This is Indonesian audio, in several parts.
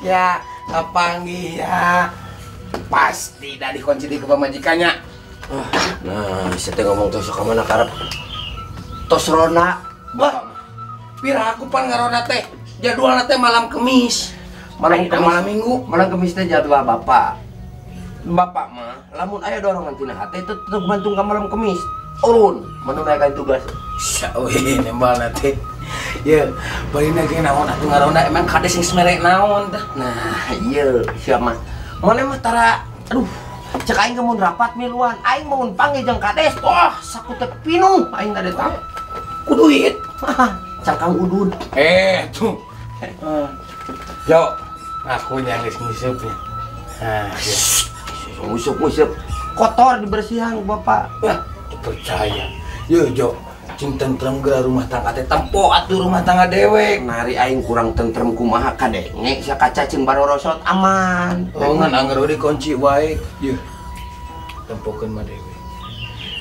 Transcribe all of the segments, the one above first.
Ya, panggil ya. Pasti dah dikunci di pemajikannya. Nah, saya ngomong tos ka mana karep. Tos rona. Bah, pira aku pan ngarona teh. Jadwalna teh malam Kemis. Malam Minggu. Malam Kemis teh jadwal Bapak. Bapak mah Lamun aya dorongan tina hate itu tetep gantung ka malam Kemis. Urun menunaikan tugas. Wih, nembal nanti. Ya, bari lagi naon atuh ngaronda emang kades sing semerek naon tah. Nah, iya siapa? Mana mah tara aduh cek aing mun rapat miluan aing mun panggil jeung kades wah sakutek pinuh aing tadi tah ku duit cangkang udud Tuh. Yo, aku yang ngisupnya. Nah, ya. Ngusuk-ngusuk kotor dibersihan Bapak. Wah, percaya. Yo, Jo. Cing tentrem geura rumah tangga teh tempo atuh rumah tangga dewek. Nari aing kurang tentrem kumaha kadenge sia kaca cing barorosot aman. Oh, ngan anggar udah kunci wae. Yeuh. Tempokeun mah dewek.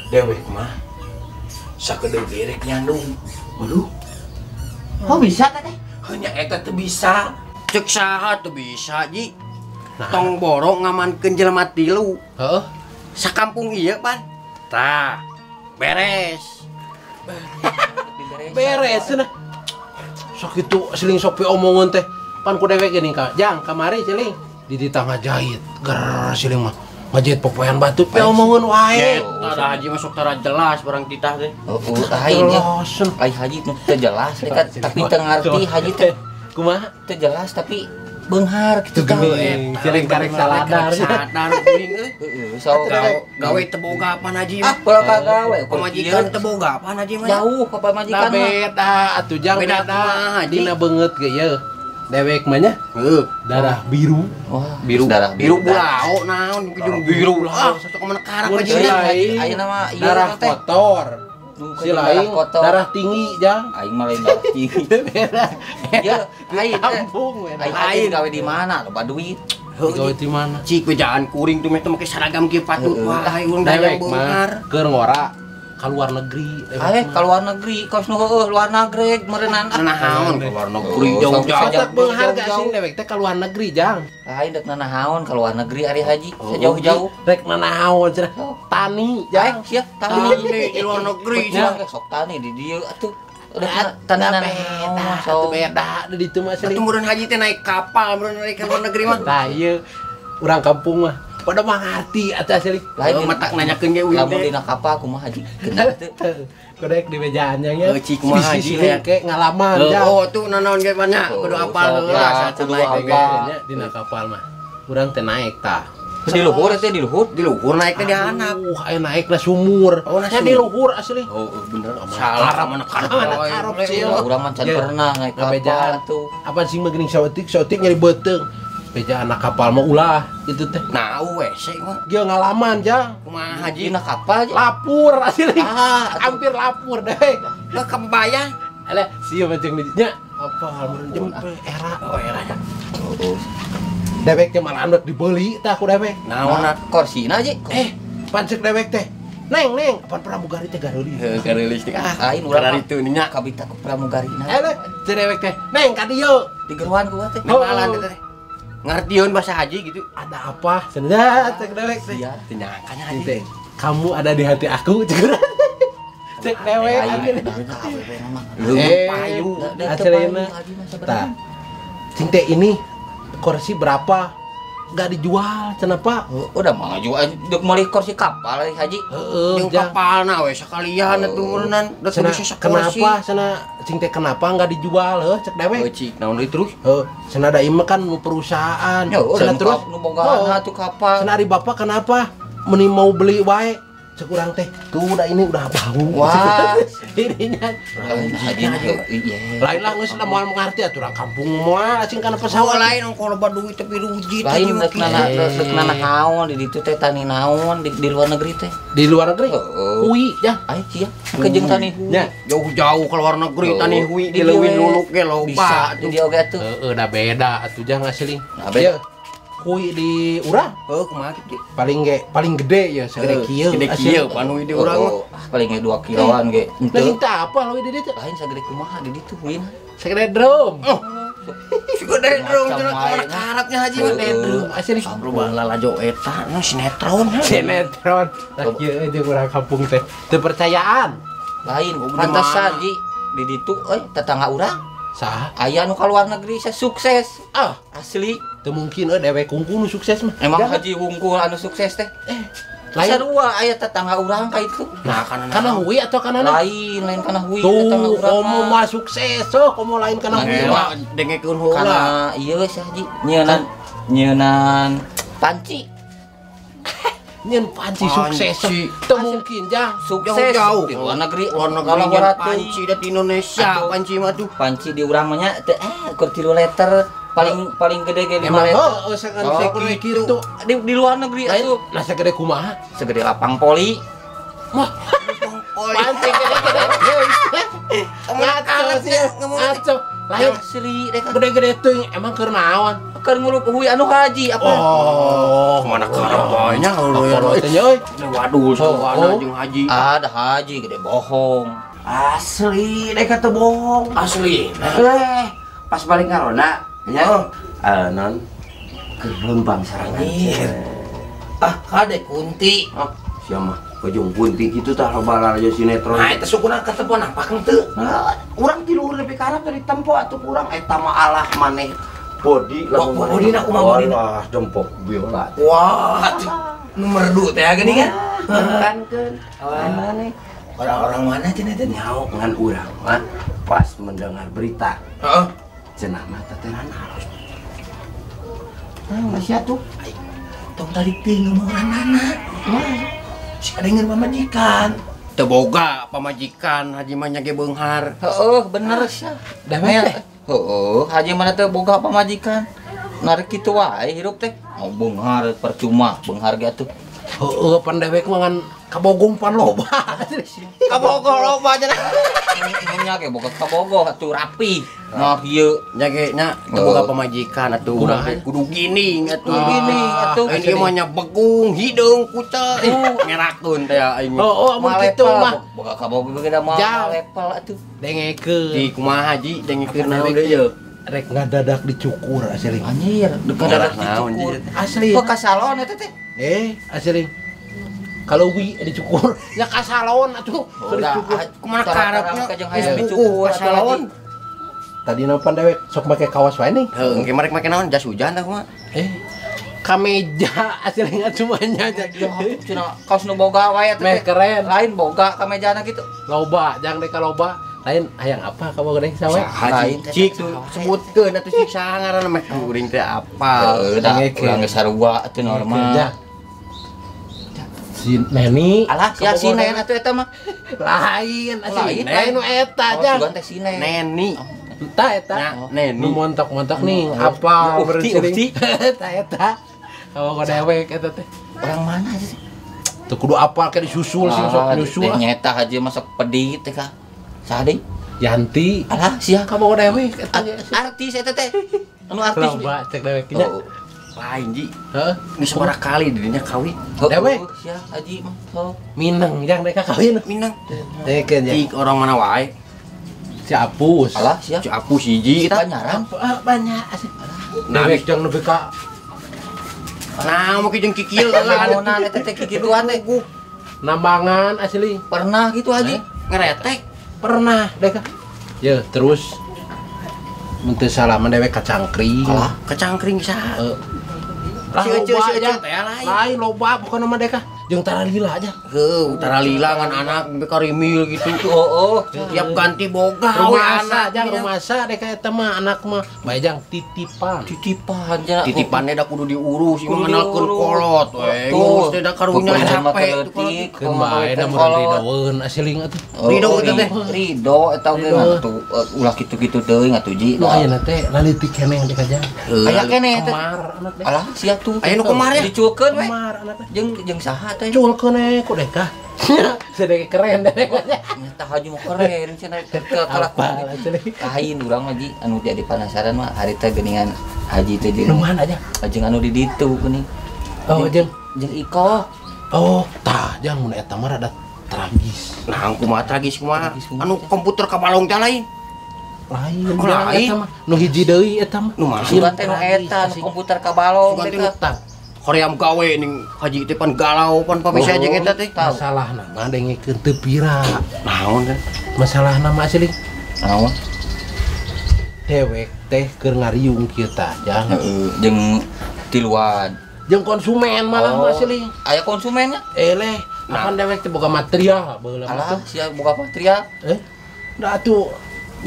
Dewek mah sakedeuk gerek nyandung. Waduh. Oh bisa teh? Hanya eta teu bisa. Cek saha teu bisa, Ji. Tong borong ngamankeun jelema tilu. Heeh. Sakampung ieu, Pan. Tah, beres. Beres cenah. Sok itu seling sopi omongan teh. Pan ku dewek geuning ka. Jang, kamari celing. Di tangga jahit. Ger seling mah. Ngajahit popoyan batu pe omongan wae. Tara haji masuk tara jelas barang kita teh. Aing haji teu jelas tapi teu ngarti haji teh. Kumaha? Teu jelas tapi beunghar kitu tah. Celing karek saladar. Sadar kuring euy. Heeh, so Gawe teu boga apaan haji mah. pola kagawe Pamajikan teu boga apaan haji mah. jauh ka pamajikan mah. Beda atuh jang Beda beda. kumaha, Haji? Dina beungeut ge ye. Dewek mah nya darah biru. Wah, Biru. darah Biru bulao naon biru bulao. Satu ka mana karang Mun haji. si lain Ayeuna mah ieu darah teh. kotor. Si lain darah tinggi jang. Aing mah lain darah tinggi. Beda. Ya, aing teh. Kampung we. Aing gawe di mana? Loba duit. Gawe di mana? Cik bejaan kuring tuh meh teu make seragam kieu patut. Wah, urang Dewek dayang mah beunghar. keur ngora ka luar negeri. Ka luar negeri, kos nu heueuh luar negeri meureunana. Nanahaon ka luar negeri Oh, jauh-jauh. sok- Sok beunghar gak sih dewek teh ka luar negeri jang. Lain dek nanahaon ka luar negeri ari haji sejauh-jauh. Rek nanaon cenah. Tani jang. Jang sia Tani tani di luar negeri Nya sia. sok tani di dieu atuh. Udah Tanda tanda beda, so beda di ditu mah Atuh sering. meureun haji teh naik kapal, meureun naik ke luar negeri mah. Tah ieu urang kampung mah pada mah ngarti atuh asli. lain Oh, matak nanyakeun ge uing lamun teh. dina kapal kumaha haji. Kena teu. Kodek di mejaan yang ya. Cik kumaha Bisi haji, kayak ngalaman Oh, jang. oh tuh nanaon ge banyak kudu apal sok, heula ya, asa kudu naik apal. ge. Kayaknya dina kapal mah. Urang teh naik tah. Di luhur teh di luhur. Di luhur naik teh di anak. Aya naik na sumur. Oh, na Nya di luhur asli. Oh, bener. Salah mana Mana karep sih. Urang mah can Ya. pernah naik Ngabejaan. kapal tuh. Apa sih mah geuning saeutik nyari beuteung. Beja anak kapal mah ulah gitu teh. Nah, WC mah Dia ngalaman jang. kumaha haji Dina kapal aja. Lapur asli. Ah, Hampir lapur deh. lah kebayang. Alah, sieu macam ni nya. Apa mun jempe era. Oh, eranya. Dewek teh malah andek dibeli tah ku dewek. Naon Nah, korsina aja. Pancek dewek teh. Neng, pan pramugari teh gareuli. Realistik Lain urang itu nya kabita ku pramugarina. Cek dewek teh. Neng ka dieu. Di geruan gua teh. Namalan teh. Ngartieun bahasa haji gitu. Ada apa? Cenah cek dewek teh. Iya. Teu nyangkanya haji. Teh, kamu ada di hati aku cek. Cek dewek Aing anjir. payu. Acelina. Tah. Cing teh ini kursi berapa? Gak dijual, kenapa? Udah mah juga dek meuli kursi kapal euy haji. Heeh, Jeung kapalna we sakalian atuh meureunnan da teu bisa sakursi. Kenapa? Sana cing teh kenapa nggak dijual? Heuh, cek dewek. Cik, naon deui terus? Heuh, sana da imah kan perusahaan. Ya udah Sana terus. nu bogaan tuh kapal. Sana ari bapak kenapa? Meni mau beli wae. Cek urang teh. Tuh udah ini udah bau. Wah. Ininya. Haji iya. Lain lah geus da moal mengarti atuh urang kampung moal cing kana Pesawat pesawat. lain ongko loba duit tapi rugi Lain dek nana naon di ditu teh tani naon di luar negeri teh. Di luar negeri. Heeh. Hui, ya. Aya sia kejeng tani hui. Nya. jauh-jauh ke luar negeri Oh, tani hui di dileuwin dieu luluk ge Bisa loba di dia oge tuh. Heeh, da beda atuh jangan asli. Nah, beda. Hui di urang heuh kumaha kitu paling gede ya segede kieu. gede kieu pan hui di urang mah Paling ge 2 kiloan ge. Nah, Henteu. kita apa lo di ditu? Lain sagede kumaha di ditu win. Segede drum. Siga Dedrung Macam cenah wae. karatnya haji mah dedrung. Asli. Loba lalajo eta nu sinetron. Sinetron. Nah, kieu jeung urang kampung teh teu percayaan. Lain pantesan Ji di ditu tetangga urang Saha? aya nu ka luar negeri sukses. Ah, Asli. teu mungkin dewek kungkung nu sukses mah. Emang Jangan. Haji Wungkul anu sukses teh. Lain. Sarua aya tetangga urang ka itu. Nah, Kana hui atau kana Lain kana hui tetangga tuh, urang. komo mah sukses, so komo lain kana hui mah. dengekeun heula. Kana ieu si Haji nyeunan panci. Nyen panci sukses. Teu mungkin jang. Sukses Jauh-jauh. di luar negeri. Luar Kalau negeri buat panci da di Indonesia, Atuh. panci mah tuh. panci di urang mah nya teu kur 3 liter paling gede ge 5 Emang liter. sangat Oh, sekur kitu. Di luar negeri Lain, atuh nah segede kumaha? segede lapang poli. Mah, panci gede-gede. Ngaco sih, ngaco. Lain, Asli deh kan. gede-gede teuing emang keur naon? Keur ngulup hui anu haji apa? Oh, Mana karep banyak Apa teh nya euy? Waduh, soalna Oh. jeung haji. Ada haji gede bohong. Asli, dek kata bohong. Asli. Pas balik karona, nya. Non ke lembang sarangan. Kade kunti. Siapa? Kejung kunti gitu tah loba aja sinetron. Nah, itu sukuna ketemu napak teu. Nah, urang di luhur lebih karep dari tempo atuh urang eta mah alah maneh body Oh, bodina kumaha bodina? Wah, jempok biola. Wah, nomor 2 teh gini kan. Kankeun. Maneh Orang-orang mana cenah teh? nyaho ngan urang mah pas mendengar berita Heeh. cenah mah tetenan harus. Masih atuh. Tong tadi ting ngomongan anak. Si kadengeun pamajikan. Teu boga pamajikan haji mah nya ge beunghar. Heeh, bener sia. Dewek teh. Heeh, haji mana teh boga pamajikan. Narik kitu wae hirup teh. Mau beunghar percuma, beunghar ge atuh. Heeh, pan dewek mah ngan kabogong pan loba. Kabogor loba cenah. Nya ge boga kabogoh atuh rapi. Nah ieu Nya ge nya teu boga pamajikan atuh urang teh kudu gini atuh. Gini atuh. Ini mah nya begung hideung kuta. Ngerakeun teh aing. Oh, amun kitu mah boga kabogoh ge da mah Jang. level atuh. dengekeun. Di kumaha haji dengekeun naon deui ye. Rek ngadadak dicukur asli. Anjir, dekat ada Naon, dicukur. Jir? Asli. Kok ka salon eta teh? Asli. Kalau wi dicukur, ya ka salon atuh. Dicukur. Kumaha karepnya kajeng geus hayang buku dicukur ka salon. Tadi pan dewek sok make kawas wae nih. Heuh, engke marek make naon jas hujan tah kumaha. Kameja asli nggak semuanya aja. Cenah kaos nu boga wae eta Meh teh. keren. Lain boga kamejana gitu. Loba, jangan dek loba. Lain hayang apa kamu gede sawe? Haji cik tuh sebutkeun atuh cik saha ngaranna mah kuring teh apa. Da dengekeun. urang geus sarua atuh normal. Si Neni. Alah sia sinen atuh eta mah. Lain, asli. Lain. Lain nu eta aja. Sugan teh sinen. Neni. Entah eta. Nya, Neni. Nu montok-montok nih, apa Ukti, ukti. Eta eta. Kamu gede dewek eta teh. Orang mana sih? Tuh kudu apal kayak disusul sih sok nyusul. Teh nyeta aja masuk pedit teh ka. Sadi. Yanti. Alah sia Kamu gede dewek eta. artis eta teh. Anu artis. Loba cek deweknya. Oh, Lain ji. Heeh. Geus sabaraha kali dirinya kawin. Dewek. Sia Haji mah. So. Minang yang mereka kawin. Minang. Dekeun ya. Cik orang mana wae. Si Apus. Alah sia. Cik aku siji Kita kita. nyaran. Banyak asli. Nah, Dewek yang lebih ka Nah, mau jeung kikil Lah lah. monan eta teh kikiluan teh. nambangan asli. Pernah gitu Haji. Ngeretek. Pernah deka. Ya terus menteu salaman dewek kacangkring. Alah. Kecangkring saha? Lah Si Ece, loba si Ece aja. teh lain. Lain loba bukan nama deka. Jeung tara lila aja. Heuh, utara lila ngan anak sampai karimil gitu. Oh, Tiap ganti boga we Rumasa anak jang rumasa deka eta mah anak mah bae jang titipan. titipan aja. titipannya da kudu diurus Kudu mengenalkeun diurus. kolot we Tuh. ngurus teh da karunya Pokoknya mah capek tuh teletik. kolot. Keun bae da mun ridoeun asli atuh. Ridho eta teh. Ridho eta ge ngatu ulah kitu-kitu teuing atuh Ji. Nu ayeuna teh laleutik keneh deka jang. Aya keneh teh. Kemar anak teh. Alah sia tuh. Aya nu kemar ya? Dicuekeun we. Kemar anak teh. Jeung saha teh? Cul keneh ku deka. Sedek keren deka. Nyata Haji mah keren cenah Apa kalakuan. asli. Kain urang mah Ji anu jadi penasaran mah hari teh geuningan Haji teh jeung Numan aja. jeung anu di ditu geuning. Oh jeung Jeung Iko. oh tah jang mun eta mah rada tragis. Nah, kumaha tragis kumaha? Tragis kumaha? Anu komputer kabalong teh lain. lain. Oh, lain? Eta mah nu hiji deui eta mah. Nu mah Sugan teh nu eta nu komputer kabalong Sugan teh. teh nutak. Hoream gawe ning haji teh pan galau pan pamisa jeung eta teh. Masalahna mah dengikeun teu pira. Naon teh? Masalahna mah asli Naon? dewek teh keur ngariung kieu tah jang. Heeh, jeung tiluan. Jeung konsumen malah mah asli. Aya konsumennya? Eleh, akan dewek teh boga material beula mah. Alah, sia boga patria. Da atuh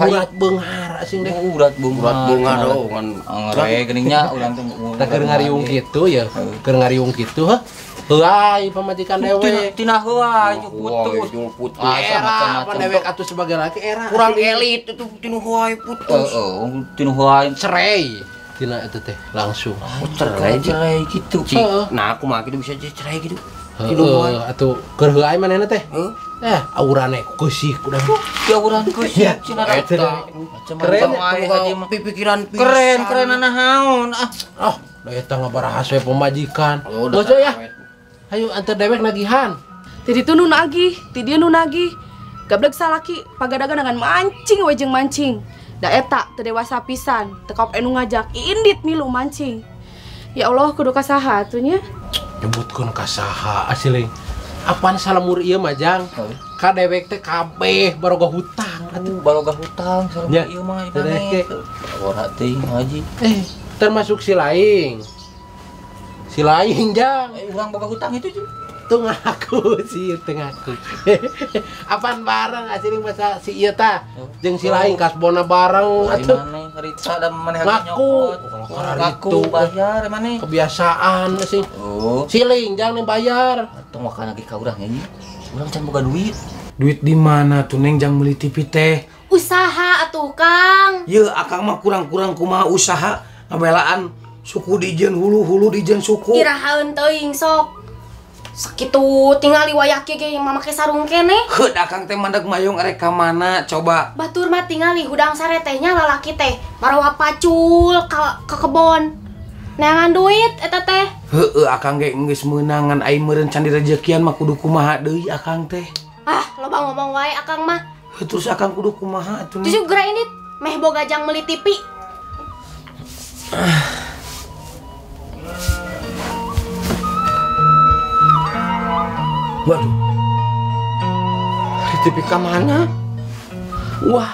urat beunghar asing deh. Urat bunga do ngan ngare geuningnya urang teh Tah keur ngariung kitu ya, keur ngariung kitu heuh. Heuai pamajikan dewek. Tina heuai putus. putus. Era apa dewek atuh sebagai laki era Kurang elit itu tinu hoai putus. Tina heuai cerai. Tina eta teh langsung. cerai gitu. Nah, aku mah kitu bisa cerai gitu. Heeh, atuh keur heuai manehna teh. Aurane keusih kuda. Ya urang geus Ya, cenah eta. keren pikiran keren naon ah. Oh, da eta ngabaraha we pemajikan. Oh, Bos ya. Ayo antar dewek nagihan. Ti ditu nu nagih, ti dieu nu nagih. Gablek salaki pagadagan dengan mancing we jeung mancing. Da eta teu dewasa pisan, teu kop anu ngajak indit milu mancing. Ya Allah kudu kasaha atuh nya. Nyebutkeun ka saha asli. Apaan salamur ieu mah jang? Ka dewek teh kabeh baroga hutang atuh. Baloga hutang sareng Ya, ieu mah teh. ora teuing haji. Termasuk si Laing. Si Laing jang. Urang boga hutang itu juga. Tuh ngaku sih, teu ngaku. Apaan bareng asli masa si ieu tah jeung si Laing kasbona bareng atuh. Maneh harita da maneh Ngaku. Ngaku bayar maneh. Kebiasaan sih. Oh, Si Ling jangan bayar. tong makan lagi ka urang nya. Urang can boga duit. Duit di mana tuh Neng jang meuli TV teh? Usaha atuh Kang. Ye, akang mah kurang-kurang kumaha usaha ngabelaan suku dijeun hulu dijeun suku. Irahaeun teuing sok. Sakitu tinggal liwayake ge mamake sarung kene. Heud akang teh mandeg mayong arek ka mana coba. Batur mah tinggal hudang saretehnya lalaki teh marawa pacul ka kebon. Neangan duit eta teh. Heueuh akang ge geus meunangan ai meureun can direjekian mah kudu kumaha deui akang teh. Ah, loba ngomong wae akang mah. Terus akang kudu kumaha atuh Tujuh geura ini meh boga jang meuli TV. Waduh. Di TV ka mana? Wah.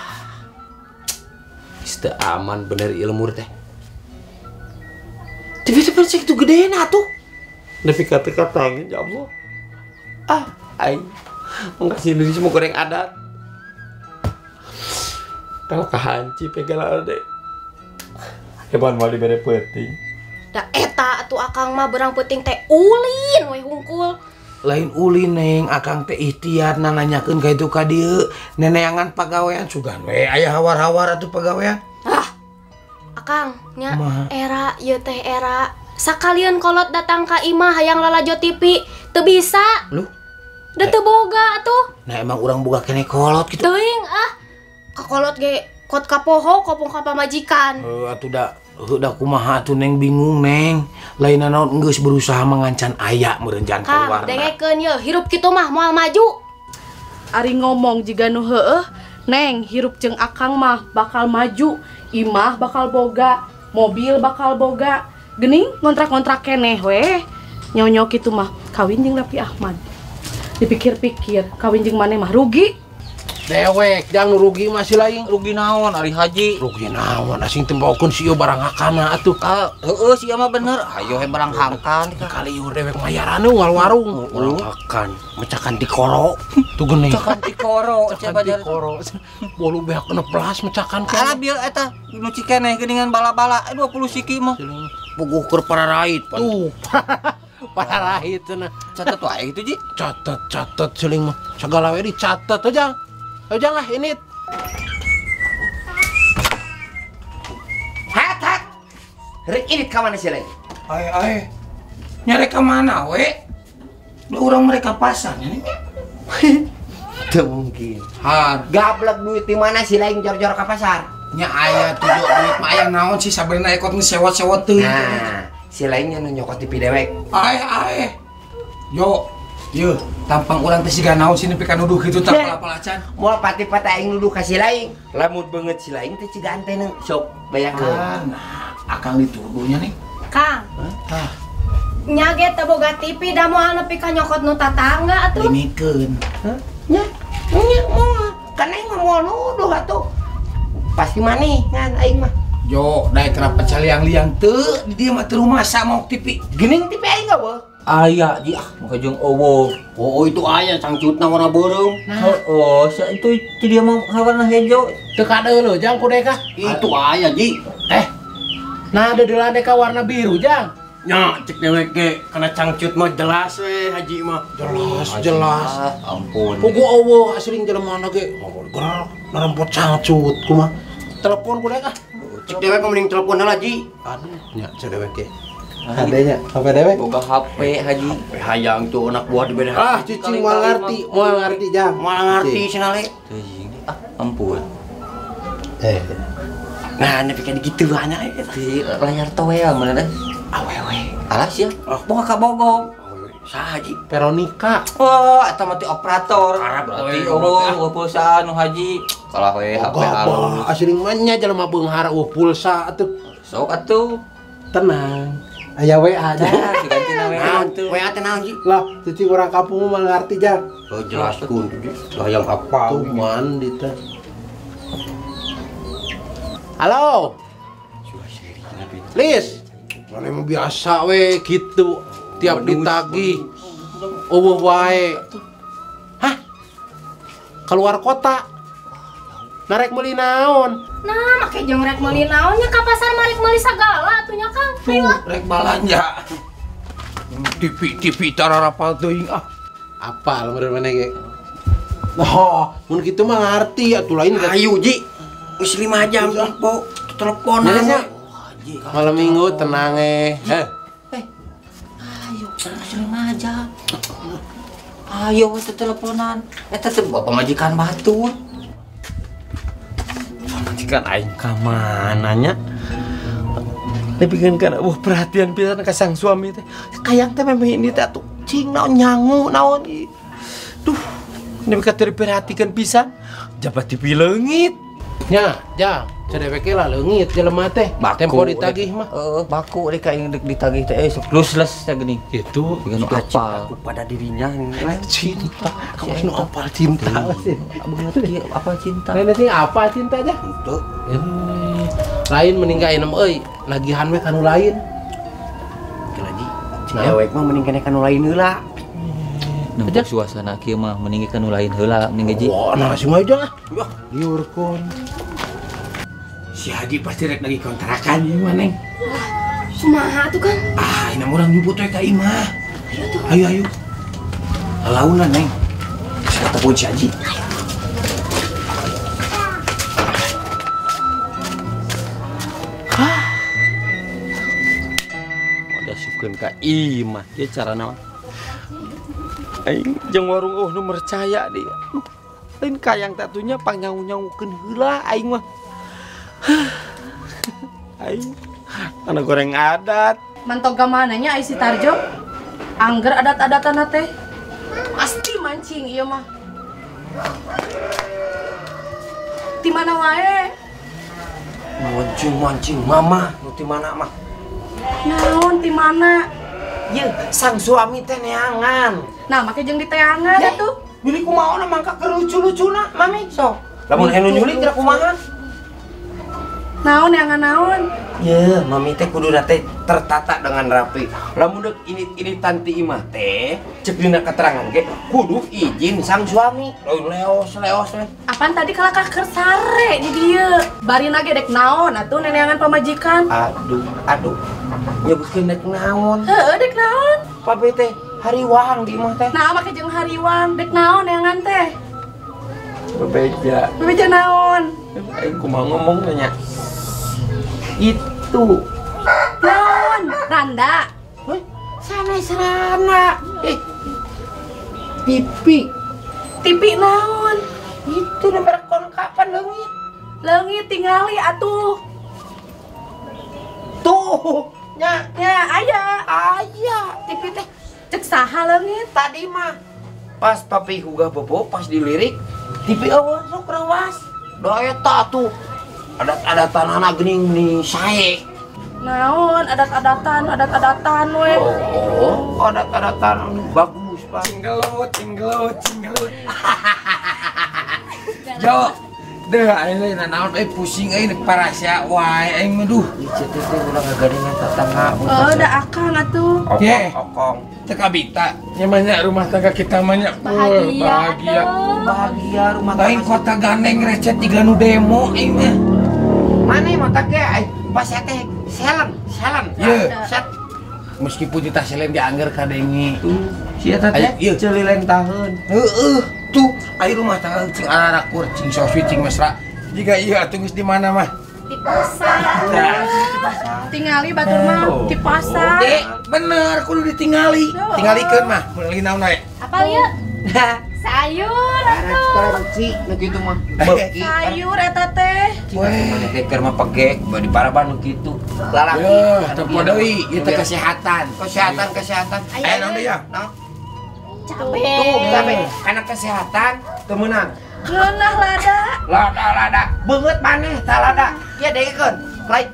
Isteu aman bener ilmu teh. TV teh persik itu gedeena atuh. Nepi ka teu katangin ya Allah. Ah, ai. Mengkasih diri semua goreng adat. Kalau kahanci pegal deh. Hebat mau dibere penting. Da eta atuh akang mah berang penting teh ulin we hungkul. Lain ulin Neng, akang teh ikhtiar nanyakeun ka itu ka dieu. Neneangan pagawean sugan we aya hawar-hawar atuh pagawean. Ah. Akang nya Kumaha? era ieu teh era. Sakalian kolot datang ka imah hayang lalajo TV teu bisa. Lu, Da teu boga atuh. nah emang urang boga kene kolot gitu. Teuing ah. Kakolot ge kot ka poho kopong ka pamajikan. Atuh da kumaha atuh Neng bingung Neng. Lainna naon geus berusaha mengancan aya meureun jan Kang, keluarna. dengekeun ye, hirup kitu mah moal maju. Ari ngomong jiga nu heueuh, Neng hirup jeung akang mah bakal maju, imah bakal boga, mobil bakal boga. Geuning ngontrak-ngontrak keneh we. Nyonyok kitu mah kawin jeung Rapi Ahmad. Dipikir-pikir kawin jeung maneh mah rugi. Dewek jangan rugi masih Laing. Rugi naon ari haji? Rugi naon asing tembakeun si ieu barang hakana atuh. Ah, heueuh sia mah bener. Ayo he barang hangkan. Kali ieu dewek mayaran unggal warung. Urang akan mecakan di koro. Tuh geuning. Cakan ti koro, coba jar. koro. Bolu beak kena pelas mecakan Alah bieu eta nu cikeneh geuningan bala-bala 20 siki mah. Puguh keur pararait pan. Tuh. Parah itu nah. Catet wae gitu Ji. Catat celing mah. Segala we dicatat aja. Ayo jangan ini. Hat. Rek ini ka mana sih, Leng? Ai. Nyari ka mana we? Da urang mereka pasang ini. Teu mungkin. Har. Gablek duit di mana sih Leng jor-jor ka pasar? Nya aya tujuh duit mah aya naon sih sabenerna ekot ngesewot-sewot teuing. Nah, si Lengnya nu nyokot TV dewek. Ai. Yo. Yeuh, tampang orang teh siga naon sini pika nuduh kitu tak pala-palacan. Moal pati-pati aing nuduh ka si laing. Lamun beungeut si laing teh ciga antena. Sok bayakeun. Nah, akang dituduhnya nih. Kang. Nya ge teu boga TV da moal nepi ka nyokot nu tatangga atuh. Dimikeun. Nya moal. Kan aing mah moal nuduh atuh. Pasti maneh ngan aing mah. Yo, daek kenapa caliang-liang teu di dieu mah teu rumasa mau TV. Geuning TV aing eueuh. Aya ji maka jeung owo. Oh itu aya cangcutna warna beureuh. Oh, itu dia mau warna hijau. Teu kadeuleuh jang ku deka. Itu aya ji. Nah dedelan deka warna biru jang. Nya cek dewek ge kana cangcut mah jelas we haji mah. Jelas. Ampun. Pugu eueuh asring jelema ge gerak narempot cangcut kumaha. Telepon ku deka. Cek dewek mah mending telepon heula ji. Aduh, nya cek dewek ge. Adanya, apa dewek? Boga HP haji. Hayang tuh anak buah di beda. Ah, cicing moal ngarti jang. Moal ngarti cenah le. Ampun. Nah, nepi ka dikitu hanya Di layar toel mana deh? awewe. Alas ya. Boga ka Bogor. Saha ji? Veronica. Oh, eta mah ti operator. Berarti pulsa anu haji. Kalah we HP alus. Asring mah nya jelema beunghar pulsa atuh. Sok atuh. Tenang. Aya WA aja. Digantina we atuh. We ate naon ji? Lah, cicing orang kampung mah ngarti jang. Oh jelas kun. Hayang apa? Tuh mandi teh. Halo. Lis. Mana emang biasa we gitu. Tiap ditagih. Eueuh wae. Hah? Keluar kota. Narek meuli naon? Nah, make jeung rek meuli naon nya ka pasar marek meuli sagala atuh nya Kang. Ayo. Rek balanja. TV tararapal teuing ah. Apal meureun maneh ge. Oh, mun kitu mah ngarti atuh lain ka. Ayo ji. Geus 5 jam po teleponan. Beresnya? Malam minggu tenang Ayo, sering aja. Ayo we teleponan. Eta teh bapak majikan batu. Majikan aing ka mananya? Lebihkeun kana perhatian pisan ka sang suami teh. Kayang teh memang ini teh atuh cing naon nyangu naon ieu. Duh, nepi ka teu diperhatikeun pisan. Jabat TV leungit. nya, jang, cedewek lah leungit jelema teh. Tempo ditagih mah. Baku deh kayak dek ditagih teh sok lusless teh geuning. Gitu. Dengan apal. Aku pada dirinya Cinta. Kamu nu apal cinta sih. Bener apa cinta? Lain sih apa cinta aja? Itu Lain meninggal enem euy, lagihan we kanu lain. lagi. Cewek mah mending kene kanu lain heula. Nempok suasana kieu mah meninggi kanu lain heula mending gaji. Wah, nah si mah aja. Diurkeun. Si Hadi pasti rek lagi kontrakan ieu mah Neng. Kumaha tuh Kang? Ah, ini urang nyebut we ka imah. Ayo. Lalauna Neng. Saya telepon si Haji. Ada sukeun ka imah ieu carana mah. Aing jeung warung nu percaya dia. Lain kayang tatunya pangnyawu-nyawukeun heula aing mah. Aing anak goreng adat. Mantoga mananya ai si Tarjo? Angger adat-adatana teh. Pasti mancing ieu mah. Di mana wae? Mancing mama nu ti mana mah. Naon di mana? Ye, sang suami teh neangan. Nah, make jeung diteangan atuh. Nyuli kumaha mangka keur lucu-lucuna, Mami. Sok. Lamun anu nyuli kira kumaha? Naon neangan naon? Ye, Mami teh kudu teh tertata dengan rapi. Lamun deuk ini tanti imah teh, cek dina keterangan ge kudu izin sang suami. Lain leos we. Apaan tadi kalakah keur sare di dieu? Barina ge dek naon atuh neneangan pamajikan? Aduh. Nyebutkeun dek naon? Heueuh dek naon? Pape teh hariwang di imah teh. Nah, make jeung hariwang dek naon neangan teh? Bebeja. Bebeja naon? Aing kumaha ngomong nya. Itu. Naon? Randa. Sana. Tipi naon? Itu nomor kon kapan leungit? Leungit tingali atuh. Tuh, nya Ya, aya. aya. Tipi teh. Cek saha leungit. Tadi mah pas papi hugah bobo pas dilirik TV eueuh sok rawas. Da eta tuh adat-adatan anak geuning nih sae. Naon adat-adatan we. Oh, adat-adatan anu bagus, Pak. Cinggelut. Jo, deh aing naon pusing aing parasya wae aing mah duh. Ieu teh urang ngagadengan tetangga. Da akang atuh. Okong. Teu kabita. Nya mah nya rumah tangga kita mah nya bahagia. Bahagia rumah Lain kota gandeng recet tiga nu demo aing mah. Mana mah teh pas teh selen. Ieu. Set Meskipun kita selain diangger kadenge. sia teh Ieu. celileng taheun. Heeh, tuh aya rumah tangga cing ararakur, cing Sofi, cing Mesra. Jika iya atuh geus di mana mah? Di pasar. Tingali batur mah di pasar. Dek, bener kudu ditingali. Tingalikeun mah, meuli naon we? Apa lieu? Sayur atuh. Ci nu kitu mah. Sayur eta teh. Mana teh keur mah pegek di paraban nu kitu. Lalaki. Yeuh, teu podeui, ieu teh kesehatan. Kesehatan. Aya naon deui ya? Nah, Cabe. tuh cabe. Karena kesehatan teu meunang. Ngeunah lada. Lada. Beungeut maneh tah lada. Kieu degekeun. Lain.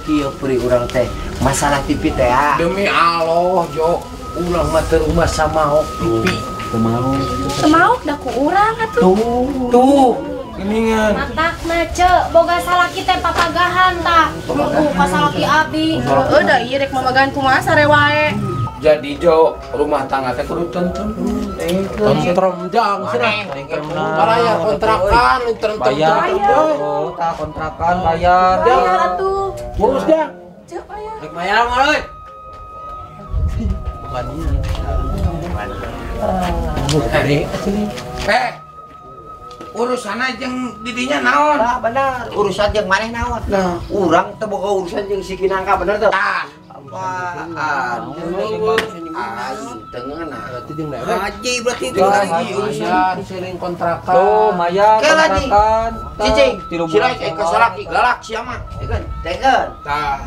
Kieu peri urang teh. Masalah TV teh ya. Demi Allah, Jo. Ulang mah teu rumah sama pipi. Temauk da ku urang atuh. Tuh, geningan. Matakna ceu boga salaki teh papagahan tah. Lugu ka salaki abdi. Heuh da ieu rek mamagahan kumaha sare wae. Jadi Jo, rumah tangga teh kudu tentrem. Tentrem jang cenah. Bayar kontrakan, Bayar. tentrem. Oh, tak kontrakan bayar. Bayar atuh. Urus jang. Ceu aya. Rek bayar mah euy. Urusan jeung didinya naon? Nah, benar. Urusan jeung maneh naon? Nah, urang teh boga urusan jeung si Kinangka bener teh. Tah, Apaan? Aing teu ngeunah. Berarti jeung dewek. haji berarti itu Wah, haji haji. urusan. Bayar seling kontrakan. Tuh, bayar Ke lagi. kontrakan. Cicing, Tilu si bulan. Rai ke salaki galak sia mah. Tegeun. Tah,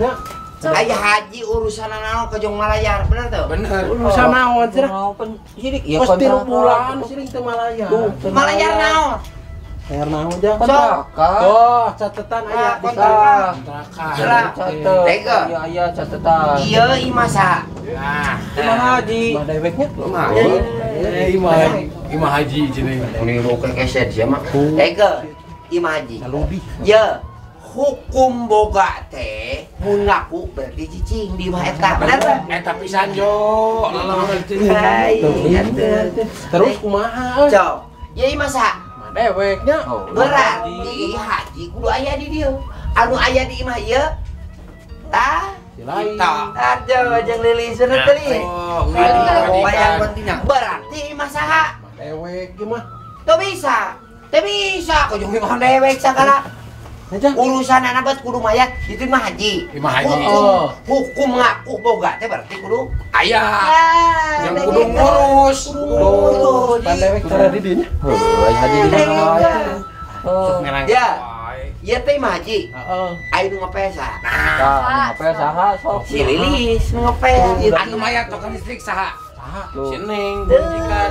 Aya haji urusan naon ke Jong Malayar, bener tuh? bener. Urusan naon cenah? Mau sidik ya Pos 3 kontrakan. bulan seling teu malaya. Malayar naon? Bayar naon jang? Kontrakan. Oh, catatan aya di kontrakan. kontrakan. Jelas. Catet. Tega. Iya catatan. Ieu imasa. Nah, Imah haji. Mah deweknya. imah haji cenah. Niru ke keset sia mah. Tega. Imaji. Saludi. Ya, hukum boga teh mun ngaku berarti cicing di mah eta. Bener teh? Eta pisan Jo. Hai, atuh. Terus kumaha? Cok. Ya imasa. Mah deweknya. Berarti haji kudu aya di dieu. Anu aya di imah ieu tah Silain. aduh jeung liliseun teh li. Bayang pentingna. Berarti imah saha? Mah dewek ge mah. Teu bisa. Teu bisa ku jeung imah dewek sakala. Aja. Urusan anak buat kudu mayat itu mah haji. Imah haji. Hukum ngaku boga teh berarti kudu Aya. Yang teh kudu gitu. ngurus. Ngurus. Pan dewek cara di dinya. Heuh, haji di mana wae. Oh. Ya. Ieu teh mah haji. Heeh. Aya nu ngepesa. Nah, Tah, apa saha sok. si Lilis nu ngepes. Anu mayat tokan listrik saha? Tuh. Seneng bunyikan.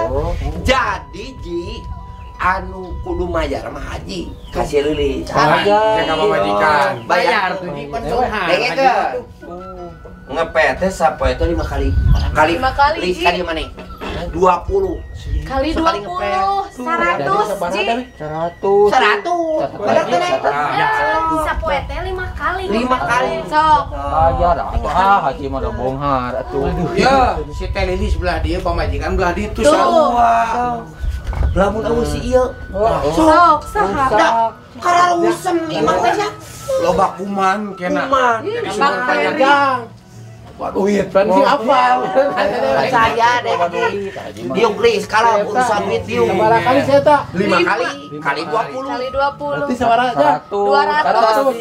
Oh. Jadi Ji anu kudu mayar mah haji kasih Lilis. Bayar ka pamajikan. Bayar tuh di pentungan. Ngepet teh sapoe teh 5 kali. 5 kali, Lilis Ji. kali mana? 20. Kali Sekali 20, 100 Ji. 100. 100. Bener teh Sapoe teh 5 kali. 5 kali. Sok. Bayar atuh haji mah udah bonghar atuh. Ya, si Teh Lilis belah dia, pamajikan belah ditu Tuh. sarua. Lamun awu si ieu. Sok, saha. Kararusem imah teh nya. Loba kuman kena. Kuman. Jadi Bang semua Peri. panjang. Duit pan si apal. Percaya deh diuk geus kala urusan duit diuk. Sabaraha kali saya tak? 5 kali kali 20. Kali Berarti 20. sabaraha aja? 200.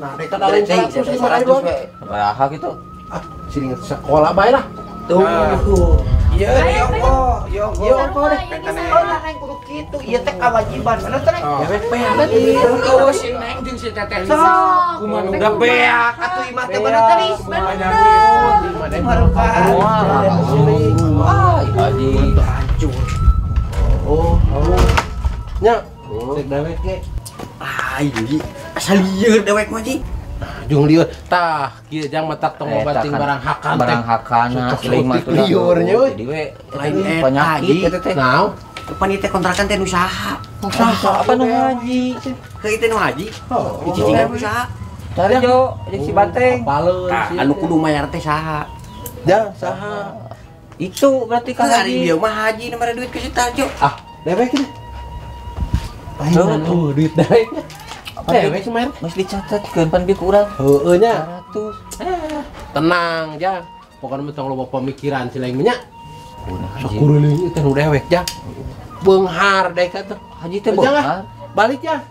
Nah, dek ada lain 100 100 we. Baraha gitu. Ah, sini sekolah bae lah. Tuh. Ya Allah, ya Allah. Ya bisa. Neng kudu kitu, ieu teh kewajiban. Mana teh Neng? Dewek beak. Oh, si Neng jeung si Teteh. Kumaha nu udah beak atuh imah teh bener tadi. Wah, Haji. Oh, nya. Cek dewek ge. Iya, asal lieur dewek mah Ji. Jung lieur tah kieu jang matak tong ngobating barang hakan teh. Barang hakana selain mah teh. liurnya we. Jadi we Lain penyakit eta teh. Naon? Depan ieu teh kontrakan teh nu saha? Usaha apa nu Haji? Ke ieu teh nu haji. Oh, Dicicingan ku saha? Tarjo jeung si Bateng. Apaleun Tah, anu kudu mayar teh saha? Jang saha? Itu berarti kan Kan hari Haji. dia mah haji nomor duit ke si Tarjo. Ah, dewek ini. Tuh, Tuh, duit dewek. Dewek semen. Mas dicatatkeun pan bi kurang Heueuh nya. 100. Tenang, Jang. Pokoknya mah tong loba pemikiran si lain nya. Haji. Sakureuleuh teh nu dewek, Jang. Beunghar dek atuh. Haji teh Jangan. bongkar. Balik, Jang.